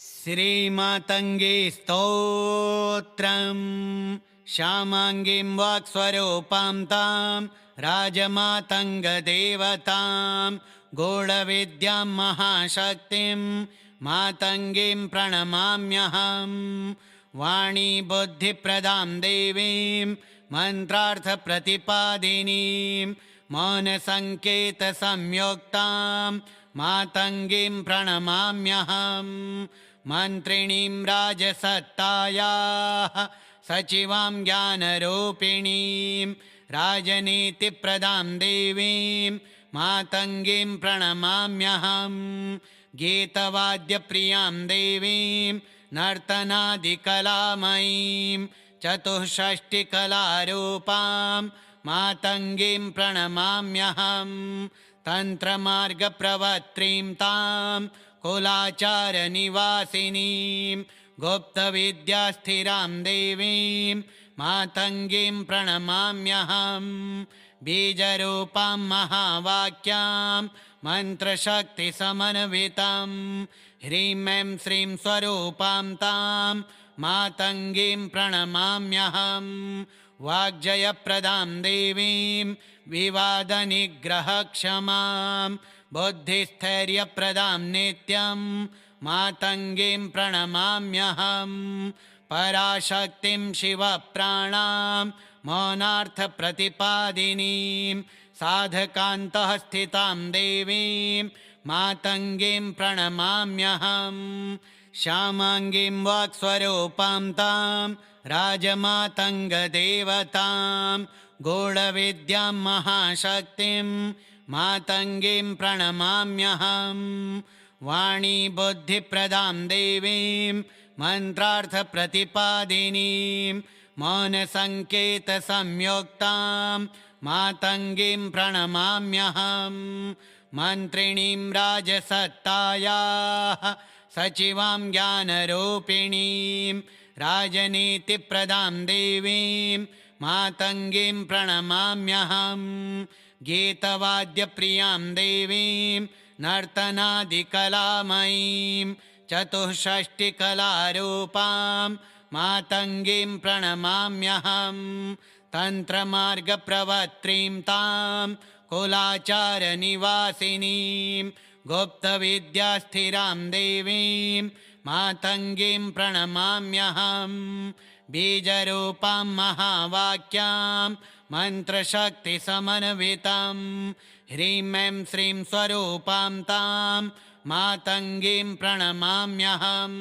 श्रीमातङ्गी स्तोत्रम् श्यामाङ्गीं वाक्स्वरूपां तां राजमातङ्गदेवतां गूढविद्यां महाशक्तिं मातङ्गीं प्रणमाम्यहं। वाणी बुद्धिप्रदां देवीं मन्त्रार्थप्रतिपादिनीं मौनसङ्केतसंयुक्तां मातङ्गीं प्रणमाम्यहम्। मन्त्रिणीं राजसत्तायाः सचिवां ज्ञानरूपिणीं राजनीतिप्रदां देवीं मातङ्गीं प्रणमाम्यहम्। गीतवाद्यप्रियां देवीं नर्तनादिकलामयीं चतुष्षष्टिकलारूपां मातङ्गीं प्रणमाम्यहम्। तन्त्रमार्गप्रवक्त्रीं तां कुलाचारनिवासिनीं गुप्तविद्यास्थिरां देवीं मातङ्गीं प्रणमाम्यहम्। बीजरूपां महावाक्यां मन्त्रशक्तिसमन्वितं ह्रीं ऐं श्रीं स्वरूपां तां मातङ्गीं प्रणमाम्यहम्। वाग्जयप्रदां देवीं विवादनिग्रहक्षमां बुद्धिस्थैर्यप्रदां नित्यं मातङ्गीं प्रणमाम्यहम्। पराशक्तिं शिवप्राणां मौनार्थप्रतिपादिनीं साधकान्तः स्थितां देवीं मातङ्गीं प्रणमाम्यहम्। श्यामाङ्गीं वाक्स्वरूपां तां राजमातङ्गदेवतां गूढविद्यां महाशक्तिं मातङ्गीं प्रणमाम्यहम्। वाणी बुद्धिप्रदां देवीं मन्त्रार्थप्रतिपादिनीं मौनसङ्केतसंयुक्तां मातङ्गीं प्रणमाम्यहम्। मन्त्रिणीं राजसत्तायाः सचिवां ज्ञानरूपिणीं राजनीतिप्रदां देवीं मातङ्गीं प्रणमाम्यहम्। गीतवाद्यप्रियां देवीं नर्तनादिकलामयीं चतुष्षष्टिकलारूपां मातङ्गीं प्रणमाम्यहम्। तन्त्रमार्गप्रवक्त्रीं तां कुलाचारनिवासिनीं गुप्तविद्यास्थिरां देवीं मातङ्गीं प्रणमाम्यहम्। बीजरूपां महावाक्यां मन्त्रशक्तिसमन्वितं ह्रीं ऐं श्रीं स्वरूपां तां मातङ्गीं प्रणमाम्यहम्।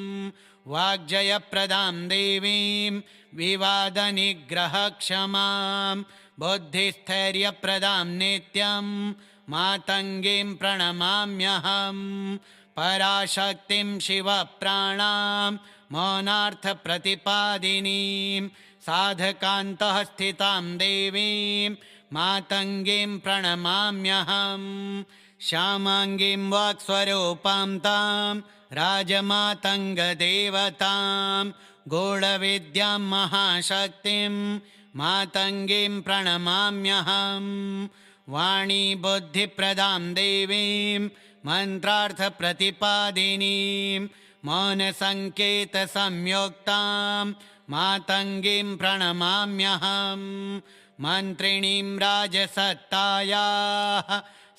वाग्जयप्रदां देवीं विवादनिग्रहक्षमां बुद्धिस्थैर्यप्रदां नित्यं मातङ्गीं प्रणमाम्यहम्। पराशक्तिं शिवप्राणां मौनार्थप्रतिपादिनीं साधकान्तः स्थितां देवीं मातङ्गीं प्रणमाम्यहम्। श्यामाङ्गीं वाक्स्वरूपां तां राजमातङ्गदेवतां गूढविद्यां महाशक्तिं मातङ्गीं प्रणमाम्यहम्। वाणी बुद्धिप्रदां देवीं मन्त्रार्थप्रतिपादिनीं मौनसङ्केतसंयुक्तां मातङ्गीं प्रणमाम्यहम्। मन्त्रिणीं राजसत्तायाः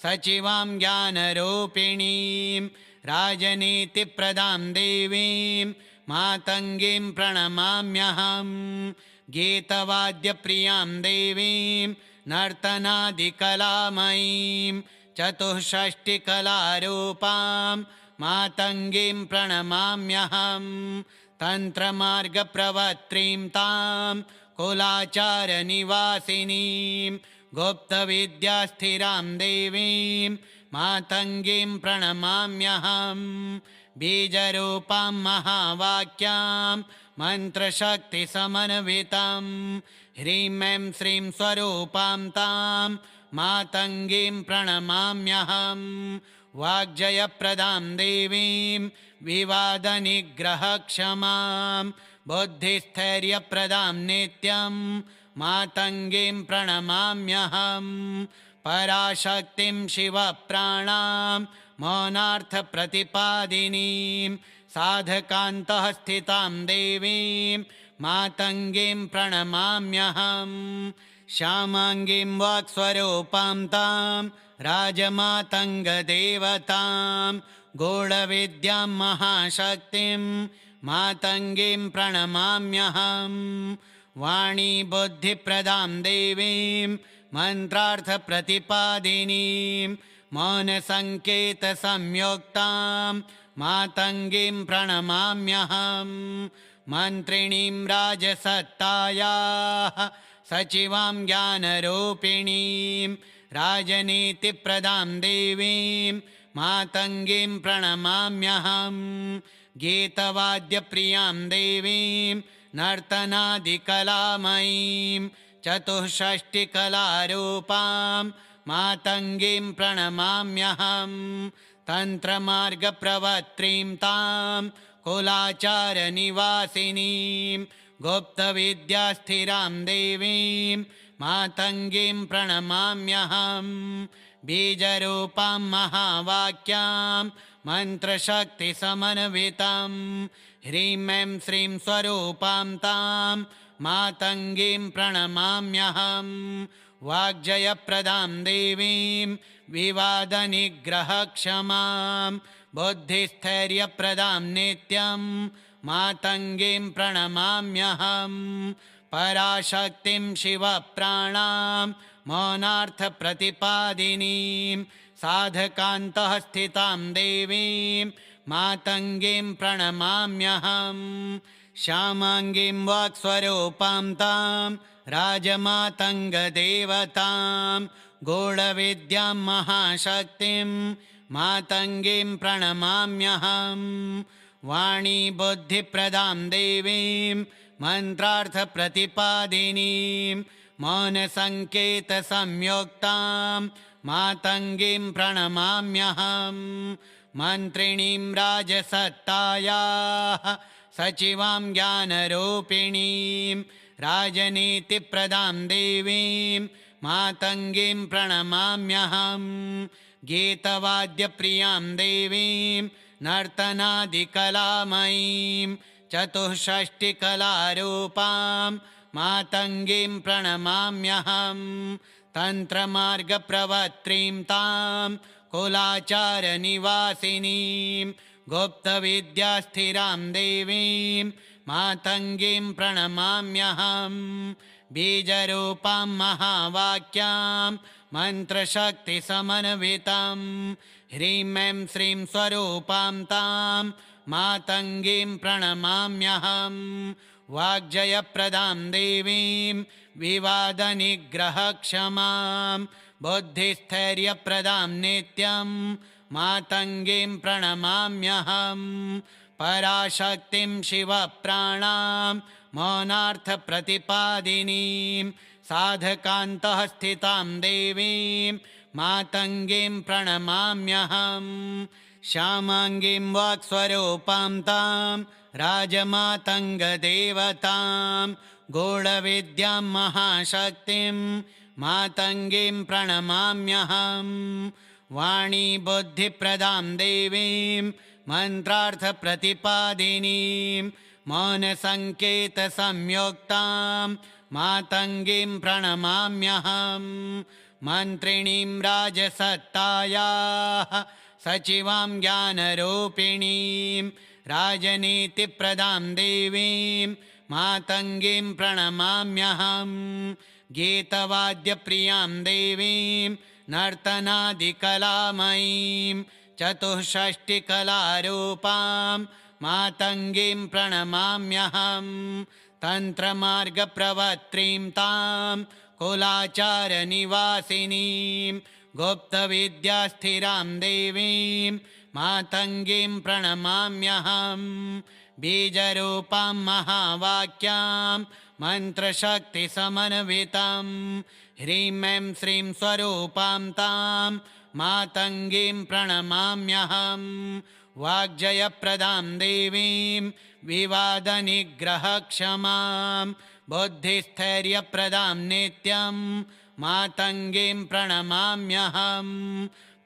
सचिवां ज्ञानरूपिणीं राजनीतिप्रदां देवीं मातङ्गीं प्रणमाम्यहम्। गीतवाद्यप्रियां देवीं नर्तनादिकलामयीं चतुष्षष्टिकलारूपां मातङ्गीं प्रणमाम्यहम्। तन्त्रमार्गप्रवक्त्रीं तां कुलाचारनिवासिनीं गुप्तविद्यास्थिरां देवीं मातङ्गीं प्रणमाम्यहम्। बीजरूपां महावाक्यां मन्त्रशक्तिसमन्वितं ह्रीं ऐं श्रीं स्वरूपां तां मातङ्गीं प्रणमाम्यहम्। वाग्जयप्रदां देवीं विवादनिग्रहक्षमां बुद्धिस्थैर्यप्रदां नित्यं मातङ्गीं प्रणमाम्यहम्। पराशक्तिं शिवप्राणां मौनार्थप्रतिपादिनीं साधकान्तः स्थितां देवीं मातङ्गीं प्रणमाम्यहम् श्यामाङ्गीं वाक्स्वरूपां तां राजमातङ्गदेवतां गूढविद्यां महाशक्तिं मातङ्गीं प्रणमाम्यहम् वाणी बुद्धिप्रदां देवीं मन्त्रार्थप्रतिपादिनीं मौनसङ्केतसंयुक्तां मातङ्गीं प्रणमाम्यहम् मन्त्रिणीं राजसत्तायाः सचिवां ज्ञानरूपिणीं राजनीतिप्रदां देवीं मातङ्गीं प्रणमाम्यहम् गीतवाद्यप्रियां देवीं नर्तनादिकलामयीं चतुष्षष्टिकलारूपां मातङ्गीं प्रणमाम्यहम् तन्त्रमार्गप्रवक्त्रीं तां कुलाचारनिवासिनीं गुप्तविद्यास्थिरां देवीं मातङ्गीं प्रणमाम्यहम् बीजरूपां महावाक्यां मन्त्रशक्तिसमन्वितं ह्रीं ऐं श्रीं स्वरूपां तां मातङ्गीं प्रणमाम्यहम् वाग्जयप्रदां देवीं विवादनिग्रहक्षमां बुद्धिस्थैर्यप्रदां नित्यं मातङ्गीं प्रणमाम्यहम् पराशक्तिं शिवप्राणां मौनार्थप्रतिपादिनीं साधकान्तः स्थितां देवीं मातङ्गीं प्रणमाम्यहम् श्यामाङ्गीं वाक्स्वरूपां तां राजमातङ्गदेवतां गूढविद्यां महाशक्तिं मातङ्गीं प्रणमाम्यहम् वाणी बुद्धिप्रदां देवीं मन्त्रार्थप्रतिपादिनीं मौनसङ्केतसंयुक्तां मातङ्गीं प्रणमाम्यहम् मन्त्रिणीं राजसत्तायाः सचिवां ज्ञानरूपिणीं राजनीतिप्रदां देवीं मातङ्गीं प्रणमाम्यहम् गीतवाद्यप्रियां देवीं नर्तनादिकलामयीं चतुष्षष्टिकलारूपां मातङ्गीं प्रणमाम्यहम् तन्त्रमार्गप्रवक्त्रीं तां कुलाचारनिवासिनीं गुप्तविद्यास्थिरां देवीं मातङ्गीं प्रणमाम्यहम् बीजरूपां महावाक्यां मन्त्रशक्तिसमन्वितं ह्रीं ऐं श्रीं स्वरूपां तां मातङ्गीं प्रणमाम्यहम् वाग्जयप्रदां देवीं विवादनिग्रहक्षमां बुद्धिस्थैर्यप्रदां नित्यं मातङ्गीं प्रणमाम्यहम् पराशक्तिं शिवप्राणां मौनार्थप्रतिपादिनीं साधकान्तः स्थितां देवीं मातङ्गीं प्रणमाम्यहम् श्यामाङ्गीं वाक्स्वरूपां तां राजमातङ्गदेवतां गूढविद्यां महाशक्तिं मातङ्गीं प्रणमाम्यहम् वाणी बुद्धिप्रदां देवीं मन्त्रार्थप्रतिपादिनीं मौनसङ्केतसंयुक्तां मातङ्गीं प्रणमाम्यहम् मन्त्रिणीं राजसत्तायाः सचिवां ज्ञानरूपिणीं राजनीतिप्रदां देवीं मातङ्गीं प्रणमाम्यहम् गीतवाद्यप्रियां देवीं नर्तनादिकलामयीं चतुष्षष्टिकलारूपां मातङ्गीं प्रणमाम्यहम् तन्त्रमार्गप्रवक्त्रीं तां कुलाचारनिवासिनीं गुप्तविद्यास्थिरां देवीं मातङ्गीं प्रणमाम्यहम् बीजरूपां महावाक्यां मन्त्रशक्तिसमन्वितं ह्रीं ऐं श्रीं स्वरूपां तां मातङ्गीं प्रणमाम्यहम् वाग्जयप्रदां देवीं विवादनिग्रहक्षमां बुद्धिस्थैर्यप्रदां नित्यं मातङ्गीं प्रणमाम्यहम्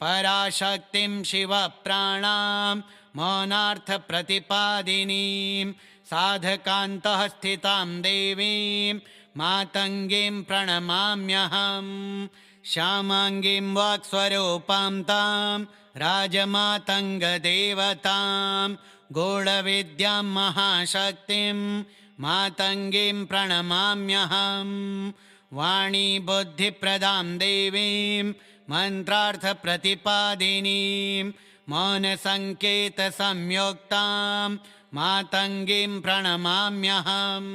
पराशक्तिं शिवप्राणां मौनार्थप्रतिपादिनीं साधकान्तः स्थितां देवीं मातङ्गीं प्रणमाम्यहं श्यामाङ्गीं वाक्स्वरूपां तां राजमातङ्गदेवतां गूढविद्यां महाशक्तिं मातङ्गीं प्रणमाम्यहं वाणी बुद्धिप्रदां देवीं मन्त्रार्थप्रतिपादिनीं मौनसङ्केतसंयुक्तां मातङ्गीं प्रणमाम्यहं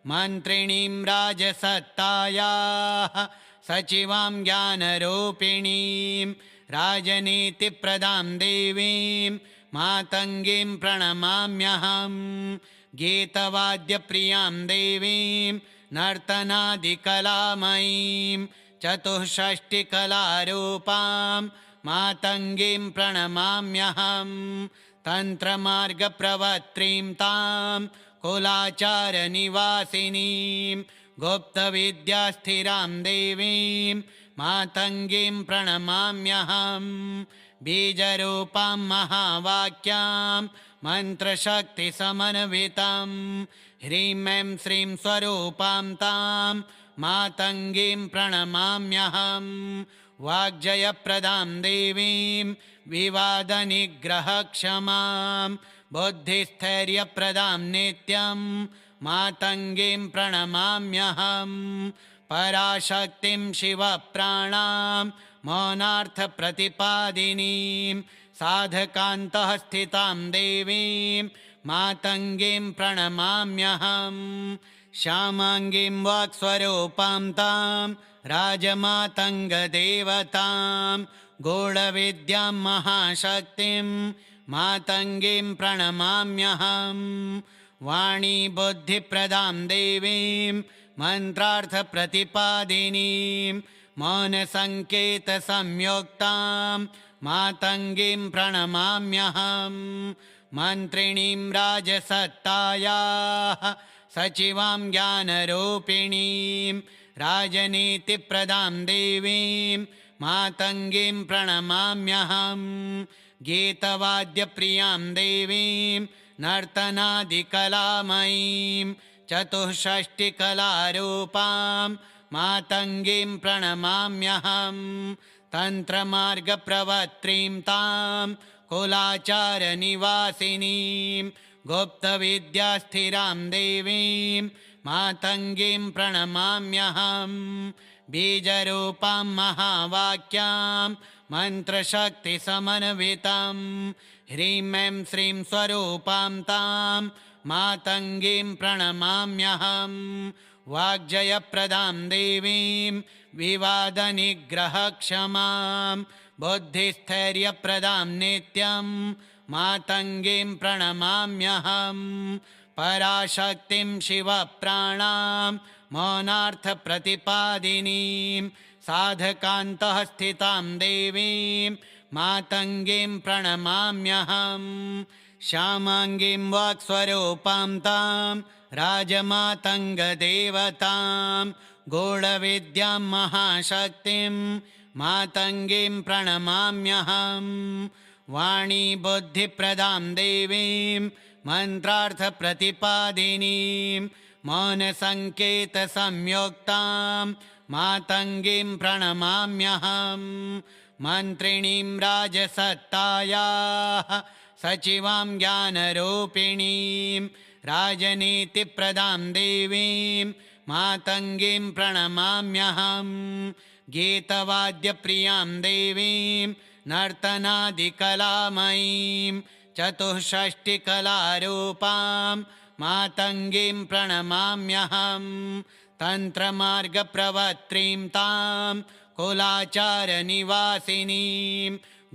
मन्त्रिणीं राजसत्तायाः सचिवां ज्ञानरूपिणीं राजनीतिप्रदां देवीं मातङ्गीं प्रणमाम्यहं गीतवाद्यप्रियां देवीं नर्तनादिकलामयीं चतुष्षष्टिकलारूपां मातङ्गीं प्रणमाम्यहं तन्त्रमार्गप्रवक्त्रीं तां कुलाचारनिवासिनीं गुप्तविद्यास्थिरां देवीं मातङ्गीं प्रणमाम्यहं बीजरूपां महावाक्यां मन्त्रशक्तिसमन्वितं ह्रीं ऐं श्रीं स्वरूपां तां मातङ्गीं प्रणमाम्यहं वाग्जयप्रदां देवीं विवादनिग्रहक्षमां बुद्धिस्थैर्यप्रदां नित्यं मातङ्गीं प्रणमाम्यहं पराशक्तिं शिवप्राणां मौनार्थप्रतिपादिनीं साधकान्तः स्थितां देवीं मातङ्गीं प्रणमाम्यहं श्यामाङ्गीं वाक्स्वरूपां तां राजमातङ्गदेवतां गूढविद्यां महाशक्तिं मातङ्गीं प्रणमाम्यहं वाणी बुद्धिप्रदां देवीं मन्त्रार्थप्रतिपादिनीं मौनसङ्केतसंयुक्तां मातङ्गीं प्रणमाम्यहं मन्त्रिणीं राजसत्तायाः सचिवां ज्ञानरूपिणीं राजनीतिप्रदां देवीं मातङ्गीं प्रणमाम्यहं गीतवाद्यप्रियां देवीं नर्तनादिकलामयीं चतुष्षष्टिकलारूपां मातङ्गीं प्रणमाम्यहं तन्त्रमार्गप्रवक्त्रीं तां कुलाचारनिवासिनीं गुप्तविद्यास्थिरां देवीं मातङ्गीं प्रणमाम्यहं बीजरूपां महावाक्यां मन्त्रशक्तिसमन्वितं ह्रीं ऐं श्रीं स्वरूपां तां मातङ्गीं प्रणमाम्यहं वाग्जयप्रदां देवीं विवादनिग्रहक्षमां बुद्धिस्थैर्यप्रदां नित्यं मातङ्गीं प्रणमाम्यहं पराशक्तिं शिवप्राणां मौनार्थप्रतिपादिनीं साधकान्तः स्थितां देवीं मातङ्गीं प्रणमाम्यहं श्यामाङ्गीं वाक्स्वरूपां तां राजमातङ्गदेवतां गूढविद्यां महाशक्तिं मातङ्गीं प्रणमाम्यहं वाणी बुद्धिप्रदां देवीं मन्त्रार्थप्रतिपादिनीं मौनसङ्केतसंयुक्तां मातङ्गीं प्रणमाम्यहं मन्त्रिणीं राजसत्तायाः सचिवां ज्ञानरूपिणीं राजनीतिप्रदां देवीं मातङ्गीं प्रणमाम्यहं गीतवाद्यप्रियां देवीं नर्तनादिकलामयीं चतुष्षष्टिकलारूपां मातङ्गीं प्रणमाम्यहं तन्त्रमार्गप्रवक्त्रीं तां कुलाचारनिवासिनीं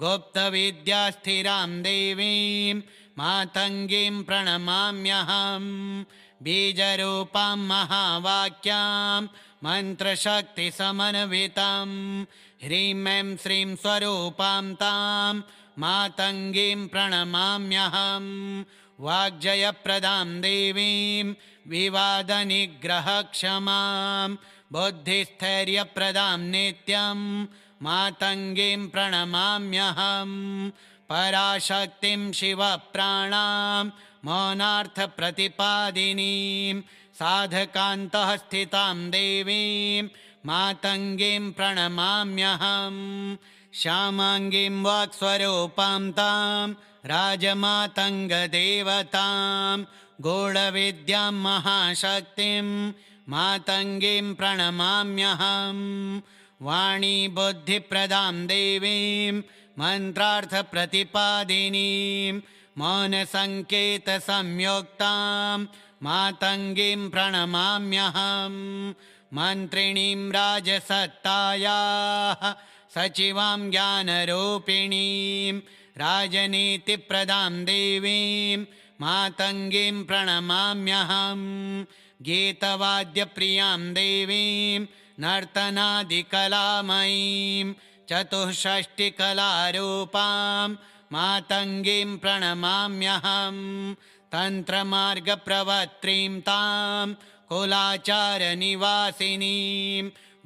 गुप्तविद्यास्थिरां देवीं मातङ्गीं प्रणमाम्यहं बीजरूपां महावाक्यां मन्त्रशक्तिसमन्वितं ह्रीं ऐं श्रीं स्वरूपां तां मातङ्गीं प्रणमाम्यहं वाग्जयप्रदां देवीं विवादनिग्रहक्षमां बुद्धिस्थैर्यप्रदां नित्यं मातङ्गीं प्रणमाम्यहं पराशक्तिं शिवप्राणां मौनार्थप्रतिपादिनीं साधकान्तः स्थितां देवीं मातङ्गीं प्रणमाम्यहम् श्यामाङ्गीं वाक्स्वरूपां तां राजमातङ्गदेवतां गूढविद्यां महाशक्तिं मातङ्गीं प्रणमाम्यहम् वाणी बुद्धिप्रदां देवीं मन्त्रार्थप्रतिपादिनीं मौनसङ्केतसंयुक्तां मातङ्गीं प्रणमाम्यहम् मन्त्रिणीं राजसत्तायाः सचिवां ज्ञानरूपिणीं राजनीतिप्रदां देवीं मातङ्गीं प्रणमाम्यहम् गीतवाद्यप्रियां देवीं नर्तनादिकलामयीं चतुष्षष्टिकलारूपां मातङ्गीं प्रणमाम्यहम् तन्त्रमार्गप्रवक्त्रीं तां कुलाचारनिवासिनीं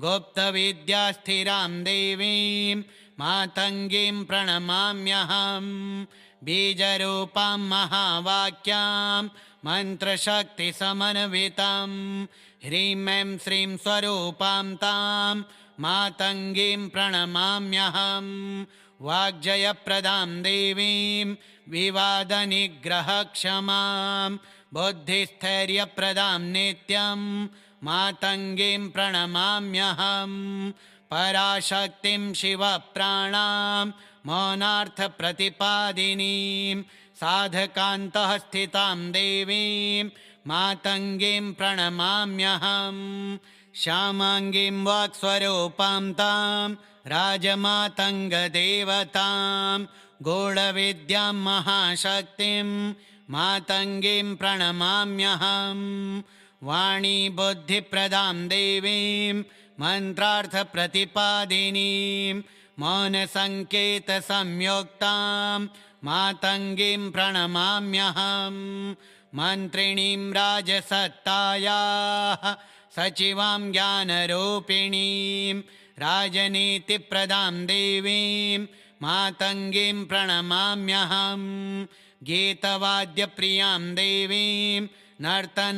गुप्तविद्यास्थिरां देवीं मातङ्गीं प्रणमाम्यहम् बीजरूपां महावाक्यां मन्त्रशक्तिसमन्वितं ह्रीं ऐं श्रीं स्वरूपां तां मातङ्गीं प्रणमाम्यहम् वाग्जयप्रदां देवीं विवादनिग्रहक्षमां बुद्धिस्थैर्यप्रदां नित्यं मातङ्गीं प्रणमाम्यहम् पराशक्तिं शिवप्राणां मौनार्थप्रतिपादिनीं साधकान्तः स्थितां देवीं मातङ्गीं प्रणमाम्यहम् श्यामाङ्गीं वाक्स्वरूपां तां राजमातङ्गदेवतां गूढविद्यां महाशक्तिं मातङ्गीं प्रणमाम्यहम् वाणी बुद्धिप्रदां देवीं मन्त्रार्थप्रतिपादिनीं मौनसङ्केतसंयुक्तां मातङ्गीं प्रणमाम्यहम् मन्त्रिणीं राजसत्तायाः सचिवां ज्ञानरूपिणीं राजनीतिप्रदां देवीं मातङ्गीं प्रणमाम्यहम् गीतवाद्यप्रियां देवीं नर्तनादिकलामयीं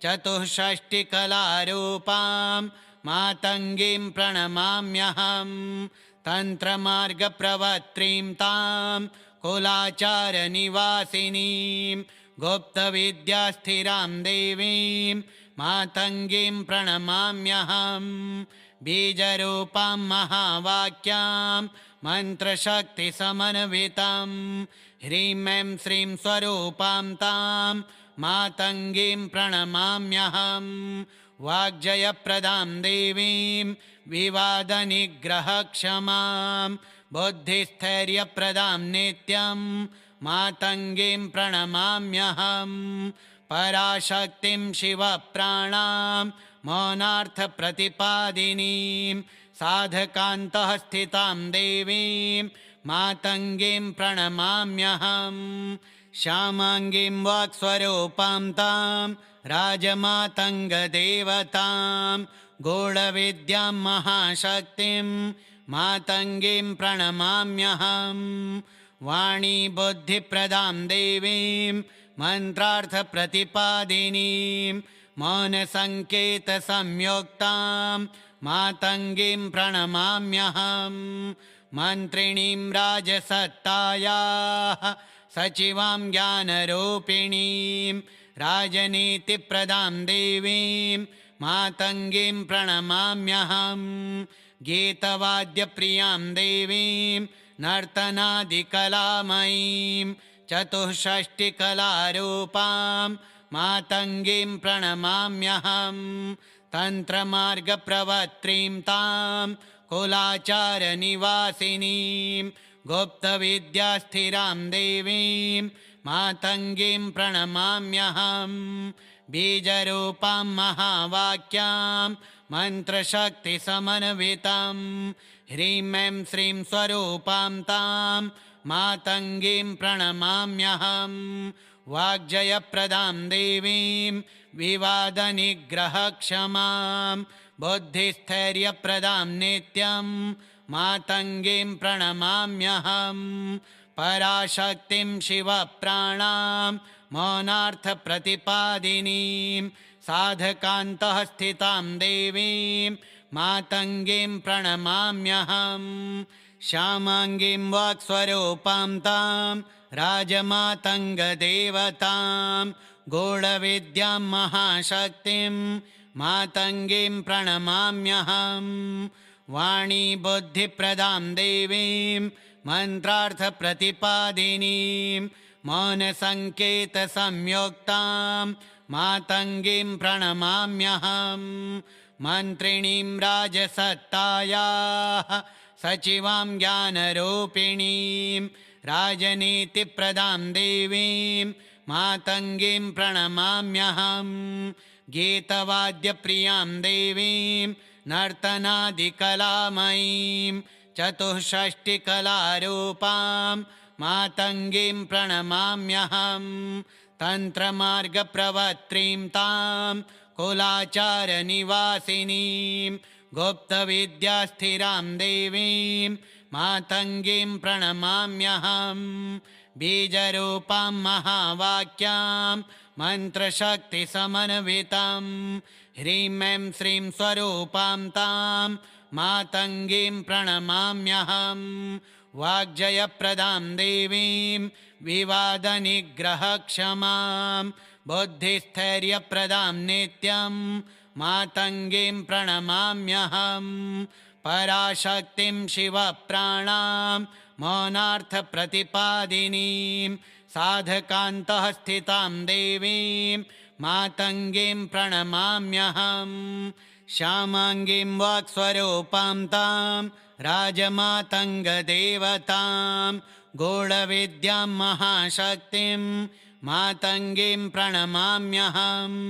चतुष्षष्टिकलारूपां मातङ्गीं प्रणमाम्यहम् तन्त्रमार्गप्रवक्त्रीं तां कुलाचारनिवासिनीं गुप्तविद्यास्थिरां देवीं मातङ्गीं प्रणमाम्यहम् बीजरूपां महावाक्यां मन्त्रशक्तिसमन्वितं ह्रीं ऐं श्रीं स्वरूपां तां मातङ्गीं प्रणमाम्यहम् वाग्जयप्रदां देवीं विवादनिग्रहक्षमां बुद्धिस्थैर्यप्रदां नित्यं मातङ्गीं प्रणमाम्यहम् पराशक्तिं शिवप्राणां मौनार्थप्रतिपादिनीं साधकान्तः स्थितां देवीं मातङ्गीं प्रणमाम्यहम् श्यामाङ्गीं वाक्स्वरूपां तां राजमातङ्गदेवतां गूढविद्यां महाशक्तिं मातङ्गीं प्रणमाम्यहम् वाणी बुद्धिप्रदां देवीं मन्त्रार्थप्रतिपादिनीं मौनसङ्केतसंयुक्तां मातङ्गीं प्रणमाम्यहम् मन्त्रिणीं राजसत्तायाः सचिवां ज्ञानरूपिणीं राजनीतिप्रदां देवीं मातङ्गीं प्रणमाम्यहम् गीतवाद्यप्रियां देवीं नर्तनादिकलामयीं चतुष्षष्टिकलारूपां मातङ्गीं प्रणमाम्यहम् तन्त्रमार्गप्रवक्त्रीं तां कुलाचारनिवासिनीं गुप्तविद्यास्थिरां देवीं मातङ्गीं प्रणमाम्यहम् बीजरूपां महावाक्यां मन्त्रशक्तिसमन्वितं ह्रीं ऐं श्रीं स्वरूपां तां मातङ्गीं प्रणमाम्यहम् वाग्जयप्रदां देवीं विवादनिग्रहक्षमां बुद्धिस्थैर्यप्रदां नित्यं मातङ्गीं प्रणमाम्यहम् पराशक्तिं शिवप्राणां मौनार्थप्रतिपादिनीं साधकान्तः स्थितां देवीं मातङ्गीं प्रणमाम्यहम् श्यामाङ्गीं वाक्स्वरूपां तां राजमातङ्गदेवतां गूढविद्यां महाशक्तिं मातङ्गीं प्रणमाम्यहम् वाणी बुद्धिप्रदां देवीं मन्त्रार्थप्रतिपादिनीं मौनसङ्केतसंयुक्तां मातङ्गीं प्रणमाम्यहम् मन्त्रिणीं राजसत्तायाः सचिवां ज्ञानरूपिणीं राजनीतिप्रदां देवीं मातङ्गीं प्रणमाम्यहम् गीतवाद्यप्रियां देवीं नर्तनादिकलामयीं चतुष्षष्टिकलारूपां मातङ्गीं प्रणमाम्यहम् तन्त्रमार्गप्रवक्त्रीं तां कुलाचारनिवासिनीं गुप्तविद्यास्थिरां देवीं मातङ्गीं प्रणमाम्यहम् बीजरूपां महावाक्यां मन्त्रशक्तिसमन्वितं ह्रीं ऐं श्रीं स्वरूपां तां मातङ्गीं प्रणमाम्यहम् वाग्जयप्रदां देवीं विवादनिग्रहक्षमां बुद्धिस्थैर्यप्रदां नित्यं मातङ्गीं प्रणमाम्यहम् पराशक्तिं शिवप्राणां मौनार्थप्रतिपादिनीं साधकान्तः स्थितां देवीं मातङ्गीं प्रणमाम्यहम् श्यामाङ्गीं वाक्स्वरूपां तां राजमातङ्गदेवतां गूढविद्यां महाशक्तिं मातङ्गीं प्रणमाम्यहम्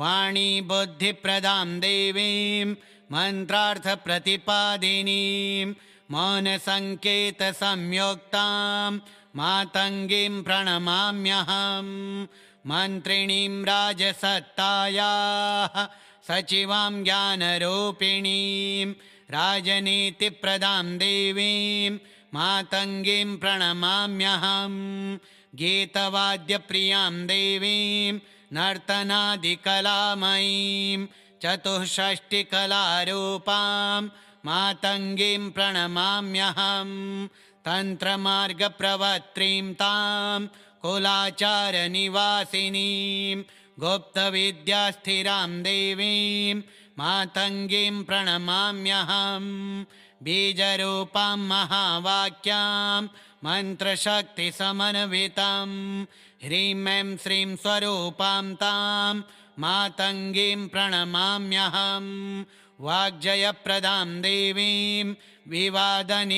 वाणी बुद्धिप्रदां देवीं मन्त्रार्थप्रतिपादिनीं मौनसङ्केतसंयुक्तां मातङ्गीं प्रणमाम्यहम् मन्त्रिणीं राजसत्तायाः सचिवां ज्ञानरूपिणीं राजनीतिप्रदां देवीं मातङ्गीं प्रणमाम्यहम् गीतवाद्यप्रियां देवीं नर्तनादिकलामयीं चतुष्षष्टिकलारूपां मातङ्गीं प्रणमाम्यहम् तन्त्रमार्गप्रवक्त्रीं तां कुलाचारनिवासिनीं गुप्तविद्यास्थिरां देवीं मातङ्गीं प्रणमाम्यहम् बीजरूपां महावाक्यां मन्त्रशक्तिसमन्वितं ह्रीं ऐं श्रीं स्वरूपां तां मातङ्गीं प्रणमाम्यहम् वाग्जयप्रदां देवीं विवादनिग्रहक्षमां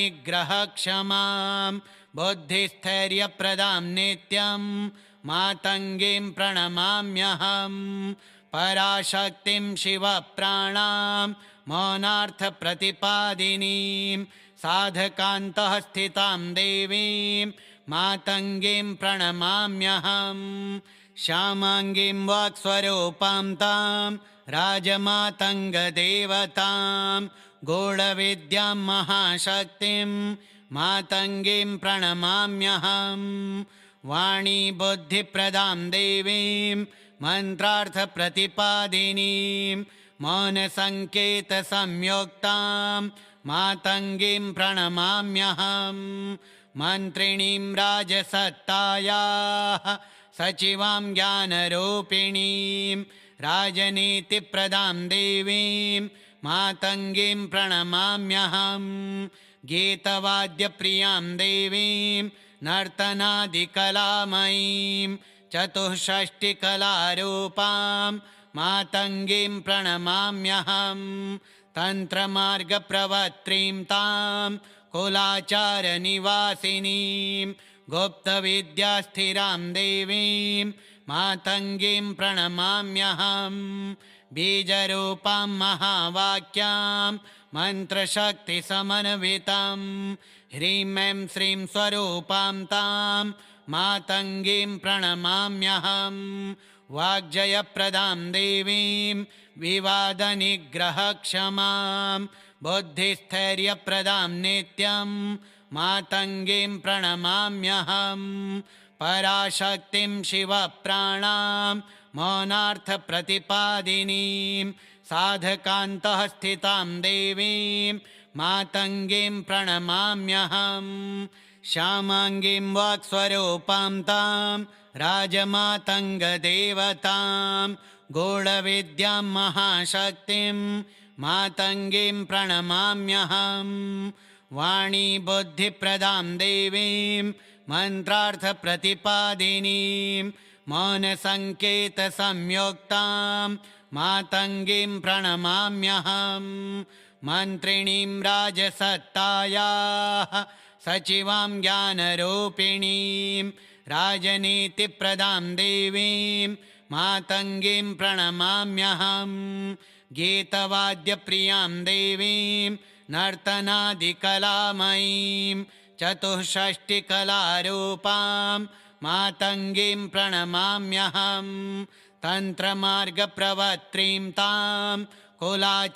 बुद्धिस्थैर्यप्रदां नित्यं मातङ्गीं प्रणमाम्यहम् पराशक्तिं शिवप्राणां मौनार्थप्रतिपादिनीं साधकान्तः स्थितां देवीं मातङ्गीं प्रणमाम्यहम् श्यामाङ्गीं वाक्स्वरूपां तां राजमातङ्गदेवतां गूढविद्यां महाशक्तिं मातङ्गीं प्रणमाम्यहम् वाणी बुद्धिप्रदां देवीं मन्त्रार्थप्रतिपादिनीं मौनसङ्केतसंयुक्तां मातङ्गीं प्रणमाम्यहम् मन्त्रिणीं राजसत्तायाः सचिवां ज्ञानरूपिणीं राजनीतिप्रदां देवीं मातङ्गीं प्रणमाम्यहम् गीतवाद्यप्रियां देवीं नर्तनादिकलामयीं चतुष्षष्टिकलारूपां मातङ्गीं प्रणमाम्यहम् तन्त्रमार्गप्रवक्त्रीं तां कुलाचारनिवासिनीं गुप्तविद्यास्थिरां देवीं मातङ्गीं प्रणमाम्यहम् बीजरूपां महावाक्यां मन्त्रशक्तिसमन्वितं ह्रीं ऐं श्रीं स्वरूपां तां मातङ्गीं प्रणमाम्यहम् वाग्जयप्रदां देवीं विवादनिग्रहक्षमां बुद्धिस्थैर्यप्रदां नित्यं मातङ्गीं प्रणमाम्यहं पराशक्तिं शिवप्राणां मौनार्थप्रतिपादिनीं साधकान्तः स्थितां देवीं मातङ्गीं प्रणमाम्यहं श्यामाङ्गीं वाक्स्वरूपां तां राजमातङ्गदेवतां गूढविद्यां महाशक्तिं मातङ्गीं प्रणमाम्यहं वाणी बुद्धिप्रदां देवीं मन्त्रार्थप्रतिपादिनीं मौनसङ्केतसंयुक्तां मातङ्गीं प्रणमाम्यहं मन्त्रिणीं राजसत्तायाः सचिवां ज्ञानरूपिणीं राजनीतिप्रदां देवीं मातङ्गीं प्रणमाम्यहं गीतवाद्यप्रियां देवीं नर्तनादिकलामयीं चतुष्षष्टिकलारूपां मातङ्गीं प्रणमाम्यहं तन्त्रमार्गप्रवर्त्रीं तां कुलाचारनिवासिनीं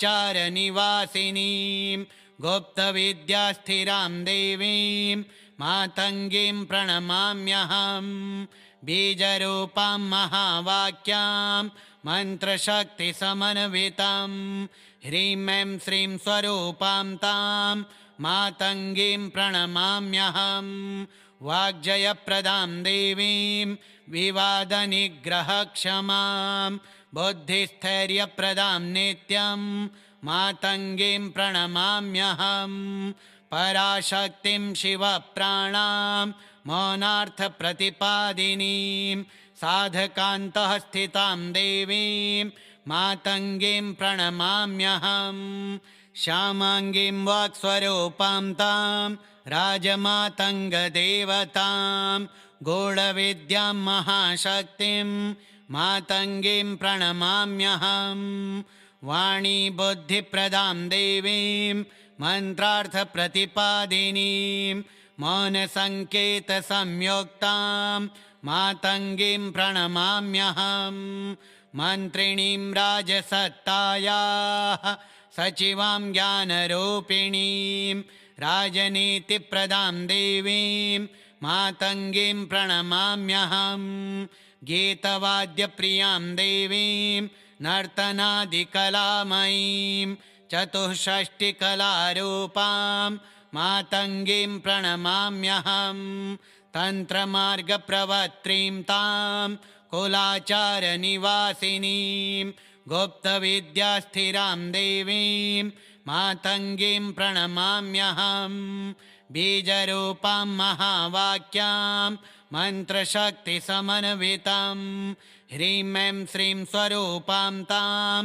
गुप्तविद्यास्थिरां देवीं मातङ्गीं प्रणमाम्यहं बीजरूपां महावाक्यां मन्त्रशक्तिसमन्वितं ह्रीं ऐं श्रीं स्वरूपां तां मातङ्गीं प्रणमाम्यहं वाग्जयप्रदां देवीं विवादनिग्रहक्षमां बुद्धिस्थैर्यप्रदां नित्यं मातङ्गीं प्रणमाम्यहं पराशक्तिं शिवप्राणां मौनार्थप्रतिपादिनीं साधकान्तः स्थितां देवीं मातङ्गीं प्रणमाम्यहं श्यामाङ्गीं वाक्स्वरूपां तां राजमातङ्गदेवतां गूढविद्यां महाशक्तिं मातङ्गीं प्रणमाम्यहं वाणी बुद्धिप्रदां देवीं मन्त्रार्थप्रतिपादिनीं मौनसङ्केतसंयुक्तां मातङ्गीं प्रणमाम्यहं मन्त्रिणीं राजसत्तायाः सचिवां ज्ञानरूपिणीं राजनीतिप्रदां देवीं मातङ्गीं प्रणमाम्यहं गीतवाद्यप्रियां देवीं नर्तनादिकलामयीं चतुष्षष्टिकलारूपां मातङ्गीं प्रणमाम्यहं तन्त्रमार्गप्रवर्त्रीं तां कुलाचारनिवासिनीं गुप्तविद्यास्थिरां देवीं मातङ्गीं प्रणमाम्यहं बीजरूपां महावाक्यां मन्त्रशक्तिसमन्वितं ह्रीं ऐं श्रीं स्वरूपां तां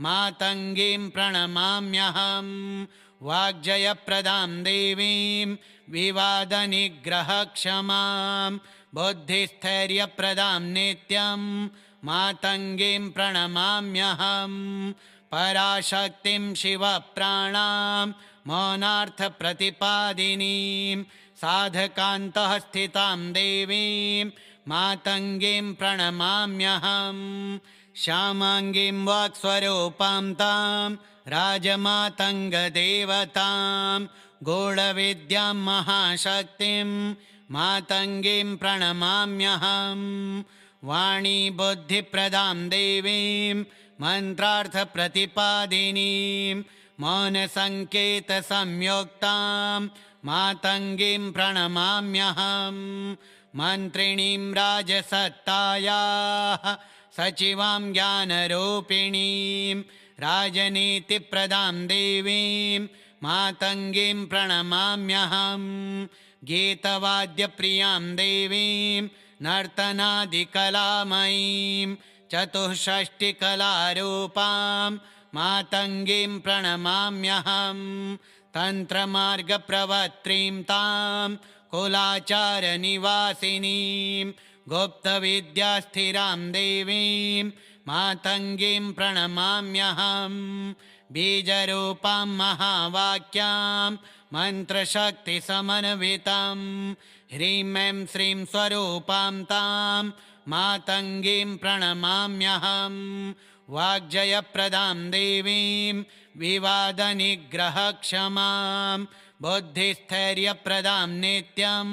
मातङ्गीं प्रणमाम्यहं वाग्जयप्रदां देवीं विवादनिग्रहक्षमां बुद्धिस्थैर्यप्रदां नित्यं मातङ्गीं प्रणमाम्यहं पराशक्तिं शिवप्राणां मौनार्थप्रतिपादिनीं साधकान्तः स्थितां देवीं मातङ्गीं प्रणमाम्यहं श्यामाङ्गीं वाक्स्वरूपां तां राजमातङ्गदेवतां गूढविद्यां महाशक्तिं मातङ्गीं प्रणमाम्यहं वाणी बुद्धिप्रदां देवीं मन्त्रार्थप्रतिपादिनीं मौनसङ्केतसंयुक्तां मातङ्गीं प्रणमाम्यहं मन्त्रिणीं राजसत्तायाः सचिवां ज्ञानरूपिणीं राजनीतिप्रदां देवीं मातङ्गीं प्रणमाम्यहं गीतवाद्यप्रियां देवीं नर्तनादिकलामयीं चतुष्षष्टिकलारूपां मातङ्गीं प्रणमाम्यहं तन्त्रमार्गप्रवर्त्रीं तां कुलाचारनिवासिनीं गुप्तविद्यास्थिरां देवीं मातङ्गीं प्रणमाम्यहं बीजरूपां महावाक्यां मन्त्रशक्तिसमन्वितं ह्रीं ऐं श्रीं स्वरूपां तां मातङ्गीं प्रणमाम्यहं वाग्जयप्रदां देवीं विवादनिग्रहक्षमां बुद्धिस्थैर्यप्रदां नित्यं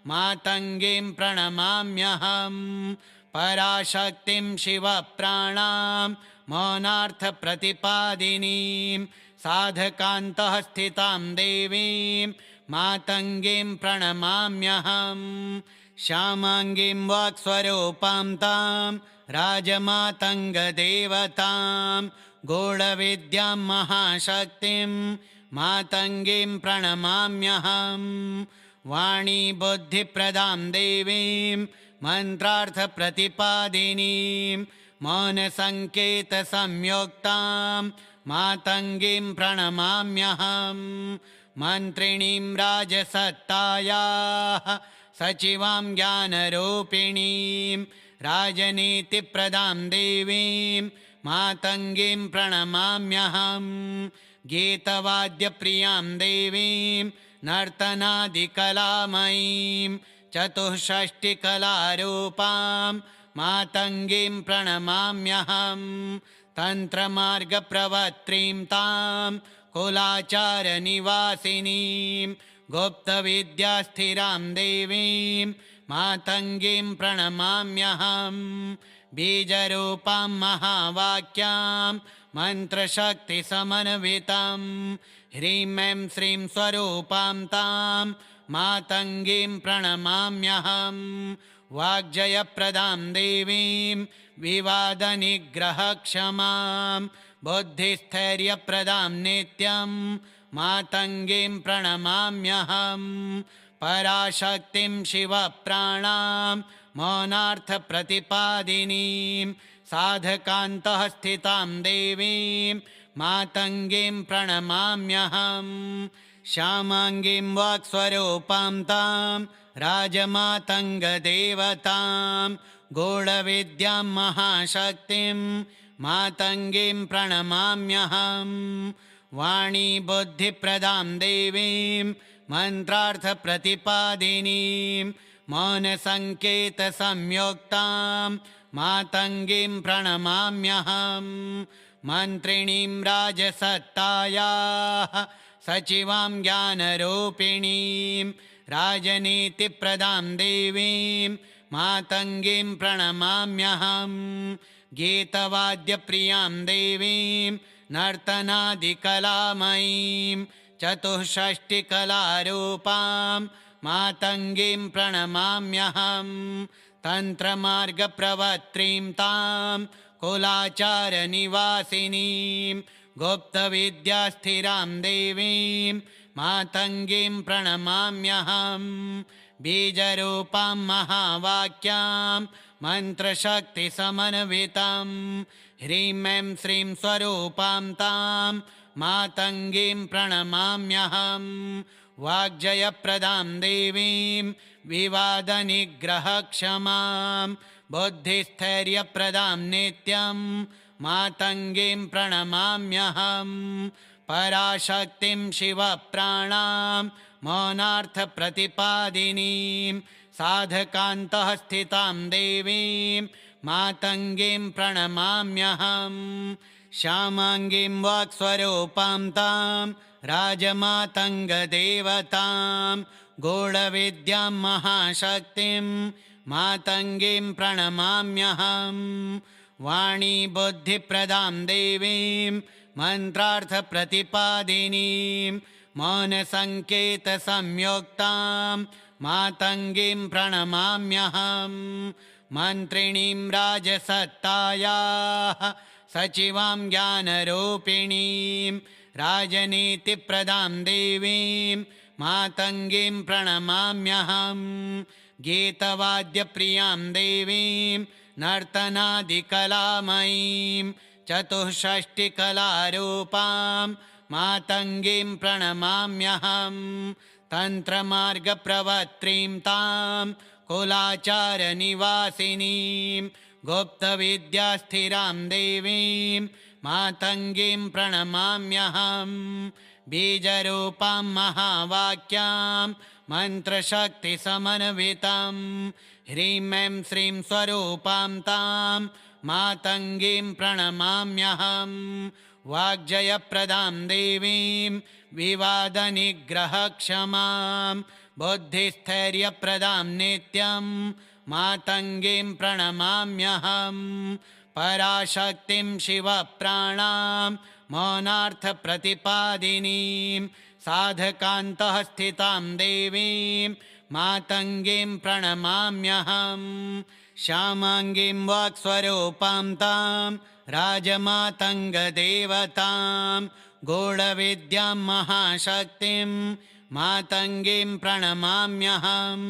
मातङ्गीं प्रणमाम्यहं पराशक्तिं शिवप्राणां मौनार्थप्रतिपादिनीं साधकान्तः स्थितां देवीं मातङ्गीं प्रणमाम्यहं श्यामाङ्गीं वाक्स्वरूपां तां राजमातङ्गदेवतां गूढविद्यां महाशक्तिं मातङ्गीं प्रणमाम्यहं वाणी बुद्धिप्रदां देवीं मन्त्रार्थप्रतिपादिनीं मौनसङ्केतसंयुक्तां मातङ्गीं प्रणमाम्यहं मन्त्रिणीं राजसत्तायाः सचिवां ज्ञानरूपिणीं राजनीतिप्रदां देवीं मातङ्गीं प्रणमाम्यहं गीतवाद्यप्रियां देवीं नर्तनादिकलामयीं चतुष्षष्टिकलारूपां मातङ्गीं प्रणमाम्यहं तन्त्रमार्गप्रवक्त्रीं तां कुलाचारनिवासिनीं गुप्तविद्यास्थिरां देवीं मातङ्गीं प्रणमाम्यहं बीजरूपां महावाक्यां मन्त्रशक्तिसमन्वितं ह्रीं ऐं श्रीं स्वरूपां तां मातङ्गीं प्रणमाम्यहं वाग्जयप्रदां देवीं विवादनिग्रहक्षमां बुद्धिस्थैर्यप्रदां नित्यं मातङ्गीं प्रणमाम्यहं पराशक्तिं शिवप्राणां मौनार्थप्रतिपादिनीं साधकान्तः स्थितां देवीं मातङ्गीं प्रणमाम्यहं श्यामाङ्गीं वाक्स्वरूपां तां राजमातङ्गदेवतां गूढविद्यां महाशक्तिं मातङ्गीं प्रणमाम्यहं वाणी बुद्धिप्रदां देवीं मन्त्रार्थप्रतिपादिनीं मौनसङ्केतसंयुक्तां मातङ्गीं प्रणमाम्यहं मन्त्रिणीं राजसत्तायाः सचिवां ज्ञानरूपिणीं राजनीतिप्रदां देवीं मातङ्गीं प्रणमाम्यहं गीतवाद्यप्रियां देवीं नर्तनादिकलामयीं चतुष्षष्टिकलारूपां मातङ्गीं प्रणमाम्यहं तन्त्रमार्गप्रवक्त्रीं तां कुलाचारनिवासिनीं गुप्तविद्यास्थिरां देवीं मातङ्गीं प्रणमाम्यहं बीजरूपां महावाक्यां मन्त्रशक्तिसमन्वितं ह्रीं ऐं श्रीं स्वरूपां तां मातङ्गीं प्रणमाम्यहं वाग्जयप्रदां देवीं विवादनिग्रहक्षमां बुद्धिस्थैर्यप्रदां नित्यं मातङ्गीं प्रणमाम्यहं पराशक्तिं शिवप्राणां मौनार्थप्रतिपादिनीं साधकान्तः स्थितां देवीं मातङ्गीं प्रणमाम्यहं श्यामाङ्गीं वाक्स्वरूपां तां राजमातङ्गदेवतां गूढविद्यां महाशक्तिं मातङ्गीं प्रणमाम्यहं वाणी बुद्धिप्रदां देवीं मन्त्रार्थप्रतिपादिनीं मौनसङ्केतसंयुक्तां मातङ्गीं प्रणमाम्यहं मन्त्रिणीं राजसत्तायाः सचिवां ज्ञानरूपिणीं राजनीतिप्रदां देवीं मातङ्गीं प्रणमाम्यहं गीतवाद्यप्रियां देवीं नर्तनादिकलामयीं चतुष्षष्टिकलारूपां मातङ्गीं प्रणमाम्यहं तन्त्रमार्गप्रवक्त्रीं तां कुलाचारनिवासिनीं गुप्तविद्यास्थिरां देवीं मातङ्गीं प्रणमाम्यहं बीजरूपां महावाक्यां मन्त्रशक्तिसमन्वितं ह्रीं ऐं श्रीं स्वरूपां तां मातङ्गीं प्रणमाम्यहं वाग्जयप्रदां देवीं विवादनिग्रहक्षमां बुद्धिस्थैर्यप्रदां नित्यं मातङ्गीं प्रणमाम्यहं पराशक्तिं शिवप्राणां मौनार्थप्रतिपादिनीं साधकान्तः स्थितां देवीं मातङ्गीं प्रणमाम्यहं श्यामाङ्गीं वाक्स्वरूपां तां राजमातङ्गदेवतां गूढविद्यां महाशक्तिं मातङ्गीं प्रणमाम्यहं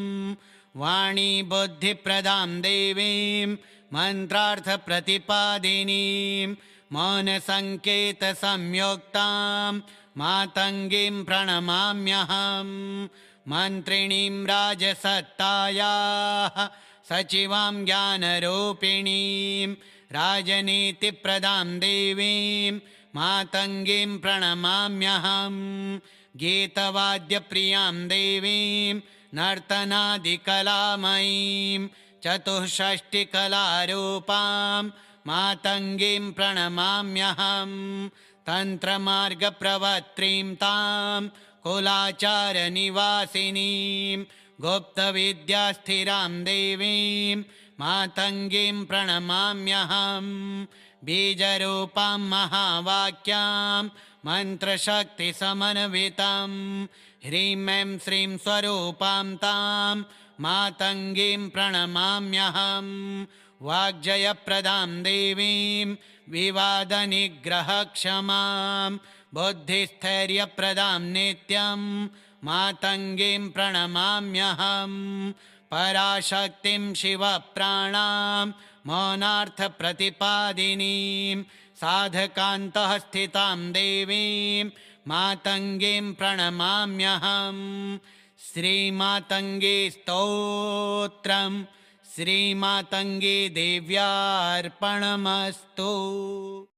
वाणी बुद्धिप्रदां देवीं मन्त्रार्थप्रतिपादिनीं मौनसङ्केतसंयुक्तां मातङ्गीं प्रणमाम्यहं मन्त्रिणीं राजसत्तायाः सचिवां ज्ञानरूपिणीं राजनीतिप्रदां देवीं मातङ्गीं प्रणमाम्यहं गीतवाद्यप्रियां देवीं नर्तनादिकलामयीं चतुष्षष्टिकलारूपां मातङ्गीं प्रणमाम्यहं तन्त्रमार्गप्रवक्त्रीं तां कुलाचारनिवासिनीं गुप्तविद्यास्थिरां देवीं मातङ्गीं प्रणमाम्यहं बीजरूपां महावाक्यां मन्त्रशक्तिसमन्वितं ह्रीं ऐं श्रीं स्वरूपां तां मातङ्गीं प्रणमाम्यहं वाग्जयप्रदां देवीं विवादनिग्रहक्षमां बुद्धिस्थैर्यप्रदां नित्यं मातङ्गीं प्रणमाम्यहं पराशक्तिं शिवप्राणां मौनार्थप्रतिपादिनीं साधकान्तः स्थितां देवीं मातङ्गीं प्रणमाम्यहं श्रीमातङ्गी स्तोत्रं श्रीमातङ्गी देव्यार्पणमस्तु।